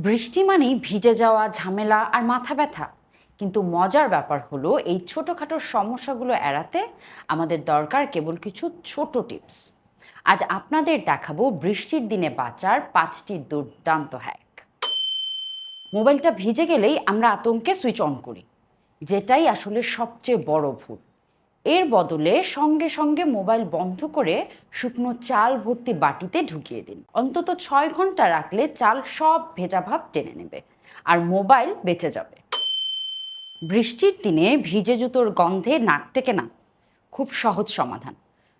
বৃষ্টি মানেই ভিজে যাওয়া, ঝামেলা আর মাথা ব্যথা। কিন্তু মজার ব্যাপার হলো এই ছোটোখাটো সমস্যাগুলো এড়াতে আমাদের দরকার কেবল কিছু ছোট টিপস। আজ আপনাদের দেখাবো বৃষ্টির দিনে বাঁচার 5টি দুর্দান্ত হ্যাক। মোবাইলটা ভিজে গেলেই আমরা আতঙ্কে সুইচ অন করি, যেটাই আসলে সবচেয়ে বড় ভুল। এর বদলে সঙ্গে সঙ্গে মোবাইল বন্ধ করে শুকনো চাল ভর্তি বাটিতে ঢুকিয়ে দিন। অন্তত 6 ঘন্টা রাখলে চাল সব ভেজা ভাব টেনে নেবে আর মোবাইল বেঁচে যাবে। বৃষ্টির দিনে ভিজে জুতোর গন্ধে নাক টেকে না? খুব সহজ সমাধান।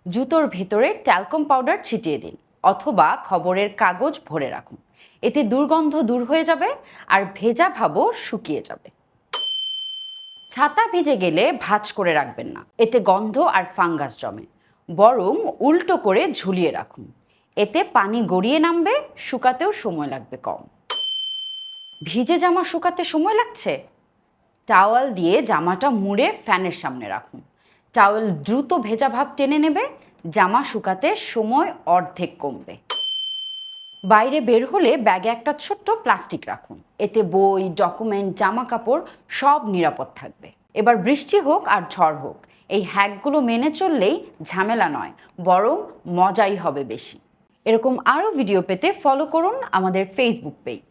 জুতোর ভেতরে ট্যালকম পাউডার ছিটিয়ে দিন অথবা খবরের কাগজ ভরে রাখুন। এতে দুর্গন্ধ দূর হয়ে যাবে আর ভেজা ভাবও শুকিয়ে যাবে। ছাতা ভিজে গেলে ভাঁজ করে রাখবেন না, এতে গন্ধ আর ফাঙ্গাস জমে। বরং উল্টো করে ঝুলিয়ে রাখুন, এতে পানি গড়িয়ে নামবে, শুকাতেও সময় লাগবে কম। ভিজে জামা শুকাতে সময় লাগছে? টাওয়াল দিয়ে জামাটা মুড়ে ফ্যানের সামনে রাখুন। টাওয়াল দ্রুত ভেজা ভাব টেনে নেবে, জামা শুকাতে সময় অর্ধেক কমবে। বাইরে বের হলে ব্যাগে একটা ছোট্ট প্লাস্টিক রাখুন, এতে বই, ডকুমেন্ট, জামা কাপড় সব নিরাপদ থাকবে। এবার বৃষ্টি হোক আর ঝড় হোক, এই হ্যাকগুলো মেনে চললেই ঝামেলা নয়, বরং মজাই হবে বেশি। এরকম আরও ভিডিও পেতে ফলো করুন আমাদের ফেসবুক পেজ।